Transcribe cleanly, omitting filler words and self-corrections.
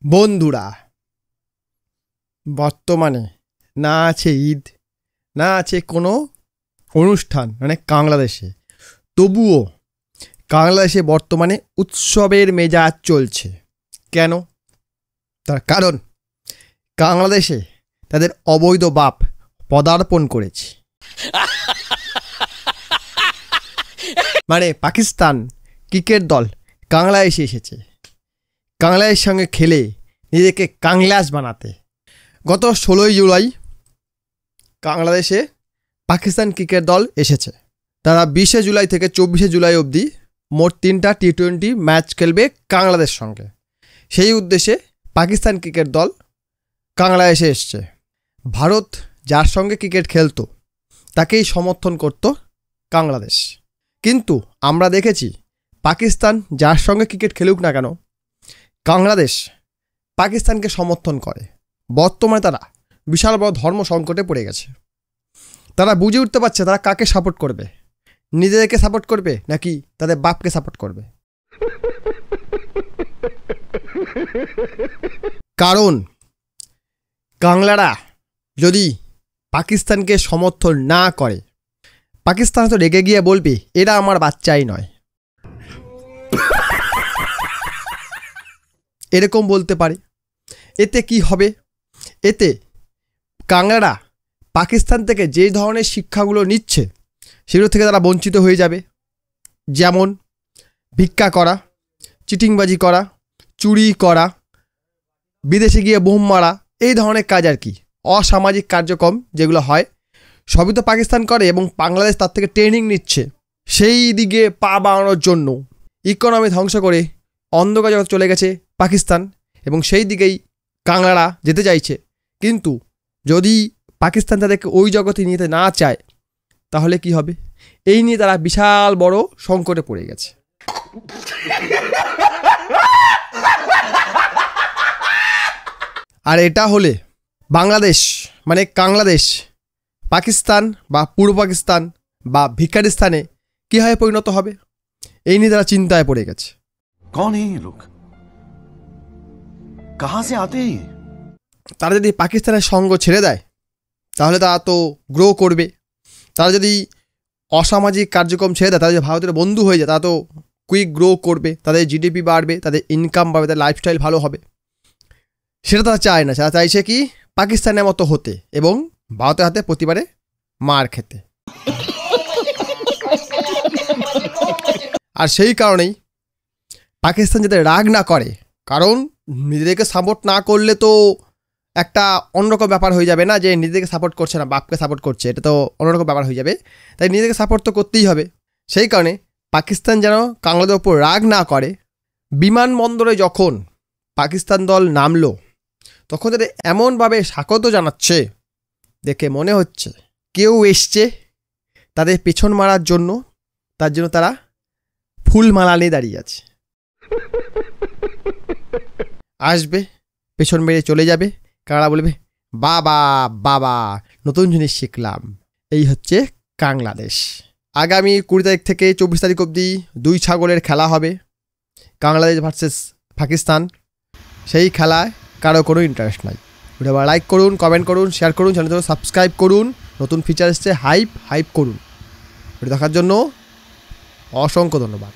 বন্ধুরা, বর্তমানে না আছে ঈদ, না আছে কোনো অনুষ্ঠান মানে বাংলাদেশে, তবুও বাংলাদেশে বর্তমানে উৎসবের মেজাজ চলছে। কেন? তার কারণ বাংলাদেশে তাদের অবৈধ বাপ পদার্পণ করেছে। মানে পাকিস্তান ক্রিকেট দল বাংলাদেশে এসেছে বাংলাদেশের সঙ্গে খেলে নিজেকে কাংলাস বানাতে। গত 16ই জুলাই বাংলাদেশে পাকিস্তান ক্রিকেট দল এসেছে। তারা 20শে জুলাই থেকে 24শে জুলাই অবধি মোট 3টা টি20 ম্যাচ খেলবে বাংলাদেশের সঙ্গে। সেই উদ্দেশ্যে পাকিস্তান ক্রিকেট দল বাংলাদেশে এসছে। ভারত যার সঙ্গে ক্রিকেট খেলতো তাকেই সমর্থন করত বাংলাদেশ। কিন্তু আমরা দেখেছি পাকিস্তান যার সঙ্গে ক্রিকেট খেলুক না কেন, বাংলাদেশ পাকিস্তানকে সমর্থন করে। বর্তমানে তারা বিশাল বড় ধর্ম সংকটে পড়ে গেছে। তারা বুঝে উঠতে পারছে তারা কাকে সাপোর্ট করবে, নিজেদেরকে সাপোর্ট করবে নাকি তাদের বাপকে সাপোর্ট করবে। কারণ কাংলারা যদি পাকিস্তানকে সমর্থন না করে, পাকিস্তান তো রেগে গিয়ে বলবে এরা আমার বাচ্চাই নয়, এরকম বলতে পারে। এতে কি হবে? এতে কাংলারা পাকিস্তান থেকে যে ধরনের শিক্ষাগুলো নিচ্ছে সেগুলো থেকে তারা বঞ্চিত হয়ে যাবে। যেমন ভিক্ষা করা, চিটিংবাজি করা, চুরি করা, বিদেশে গিয়ে বোম মারা, এই ধরনের কাজ আর কি, অসামাজিক কার্যক্রম যেগুলো হয় সবই তো পাকিস্তান করে এবং বাংলাদেশ তার থেকে ট্রেনিং নিচ্ছে। সেই দিকে পা বাড়ানোর জন্য ইকোনমি ধ্বংস করে অন্ধকার জগৎ চলে গেছে পাকিস্তান এবং সেই দিকেই কাংলারা যেতে চাইছে। কিন্তু যদি পাকিস্তান তাদেরকে ওই জগতে নিতে না চায় তাহলে কি হবে? এই নিয়ে তারা বিশাল বড় সংকটে পড়ে গেছে। আর এটা হলে বাংলাদেশ মানে বাংলাদেশ পাকিস্তান বা পূর্ব পাকিস্তান বা ভিকারিস্তানে কীভাবে পরিণত হবে এই নিয়ে তারা চিন্তায় পড়ে গেছে। कौन है ये लोग? कहां से आते हैं? তারা যদি পাকিস্তানের সঙ্গ ছেড়ে দেয় তাহলে তারা তো গ্রো করবে। তারা যদি অসামাজিক কার্যক্রম ছেড়ে দেয়, তারা যদি ভারতের বন্ধু হয়ে যায়, তারা তো কুইক গ্রো করবে, তাদের জিডিপি বাড়বে, তাদের ইনকাম বাড়বে, তাদের লাইফস্টাইল ভালো হবে। সেটা তারা চায় না। তারা চাইছে কি পাকিস্তানের মতো হতে এবং ভারতের হাতে প্রতিবারে মার খেতে। আর সেই কারণেই পাকিস্তান যাতে রাগ না করে, কারণ নিজেদেরকে সাপোর্ট না করলে তো একটা অন্যরকম ব্যাপার হয়ে যাবে না, যে নিজেদেরকে সাপোর্ট করছে না বাপকে সাপোর্ট করছে, এটা তো অন্যরকম ব্যাপার হয়ে যাবে। তাই নিজেদেরকে সাপোর্ট তো করতেই হবে। সেই কারণে পাকিস্তান যেন বাংলাদেশের ওপর রাগ না করে, বিমানবন্দরে যখন পাকিস্তান দল নামলো তখন তাদের এমনভাবে স্বাগত জানাচ্ছে দেখে মনে হচ্ছে কেউ এসছে তাদের পেছন মারার জন্য, তার জন্য তারা ফুল মালা নিয়ে দাঁড়িয়ে আছে। আসবে, পেছন মেরে চলে যাবে, কারা বলবে বাবা বাবা নতুন জিনিস শিখলাম। এই হচ্ছে বাংলাদেশ। আগামী 20 তারিখ থেকে 24 তারিখ অবধি 2 ছাগলের খেলা হবে, বাংলাদেশ ভার্সেস পাকিস্তান। সেই খেলায় কারো কোনো ইন্টারেস্ট নাই। ভিডিও লাইক করুন, কমেন্ট করুন, শেয়ার করুন, চ্যানেলটা সাবস্ক্রাইব করুন। নতুন ফিচার এসছে, হাইপ করুন। ভিডিও দেখার জন্য অসংখ্য ধন্যবাদ।